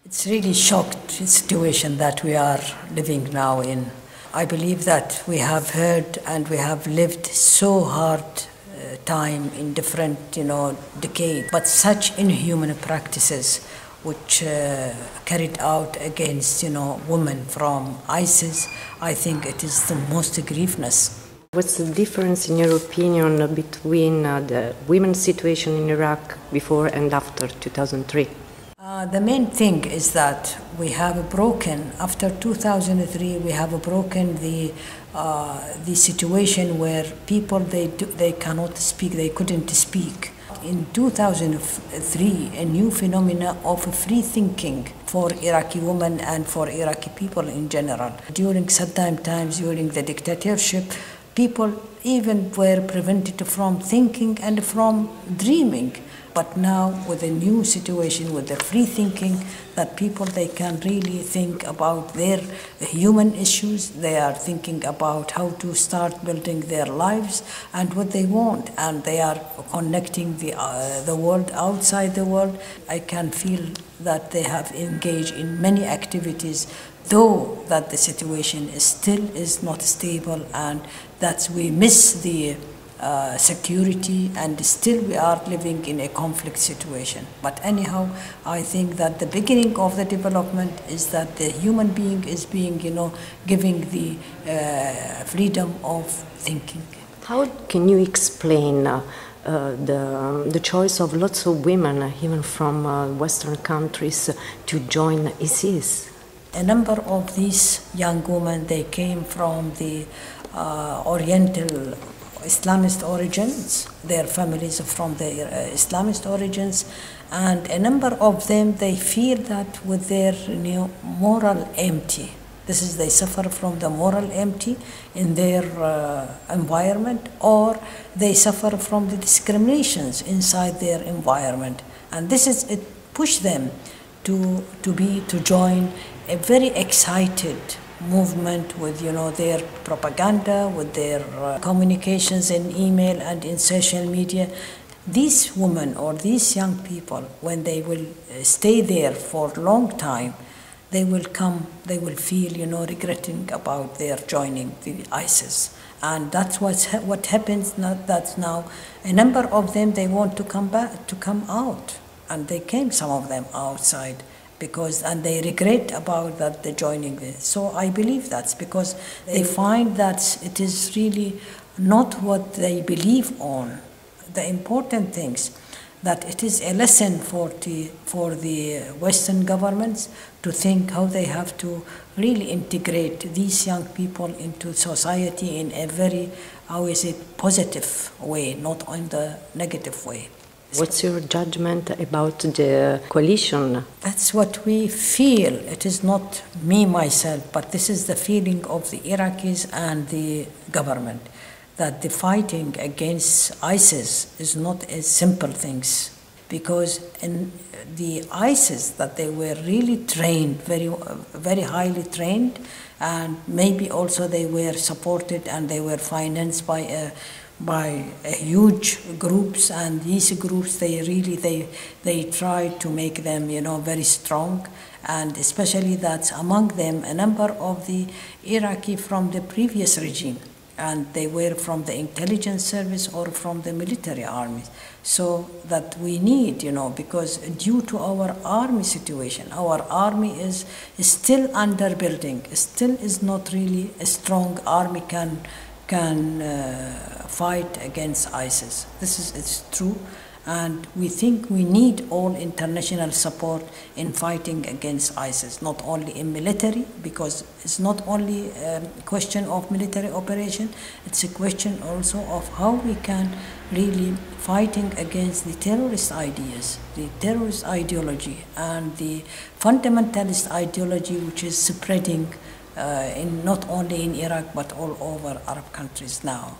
It's really shocked situation that we are living now in. I believe that we have heard and we have lived so hard time in different, decades, but such inhuman practices which carried out against, women from ISIS, I think it is the most grievous. What's the difference, in your opinion, between the women's situation in Iraq before and after 2003? The main thing is that we have broken, after 2003, we have broken the situation where people, they cannot speak, they couldn't speak. In 2003, a new phenomena of free thinking for Iraqi women and for Iraqi people in general. During Saddam times, during the dictatorship, people even were prevented from thinking and from dreaming. But now with a new situation, with the free thinking, that people, they can really think about their human issues, they are thinking about how to start building their lives and what they want, and they are connecting the world outside the world. I can feel that they have engaged in many activities, though that the situation is not stable, and that we miss the security, and still we are living in a conflict situation. But anyhow, I think that the beginning of the development is that the human being is being, giving the freedom of thinking. How can you explain the choice of lots of women, even from Western countries, to join ISIS? A number of these young women, they came from the Oriental Islamist origins, their families are from the Islamist origins, and a number of them, they feel that with their moral empty, they suffer from the moral empty in their environment, or they suffer from the discriminations inside their environment, and it pushed them to join a very excited movement with their propaganda, with their communications in email and in social media. These women or these young people, when they will stay there for a long time, they will feel regretting about their joining the ISIS. And that's what happens. That's now a number of them, they want to come out, and they came, some of them, outside, and they regret about that they're joining this. So I believe that's because they find that it is really not what they believe on. The important things, that it is a lesson for the Western governments to think how they have to really integrate these young people into society in a very, positive way, not in the negative way. What's your judgment about the coalition? That's what we feel. It is not me, myself, but this is the feeling of the Iraqis and the government, that the fighting against ISIS is not a simple thing, because in the ISIS, that they were really trained, very, very highly trained, and maybe also they were supported and they were financed by huge groups, and these groups, they try to make them very strong, and especially that among them a number of the Iraqi from the previous regime, and they were from the intelligence service or from the military armies. So that we need, because due to our army situation, our army is still under building, still is not really a strong army can fight against ISIS. It's true, and we think we need all international support in fighting against ISIS, not only in military, because it's not only a question of military operation, it's a question also of how we can really fighting against the terrorist ideas, the terrorist ideology, and the fundamentalist ideology which is spreading not only in Iraq but all over Arab countries now.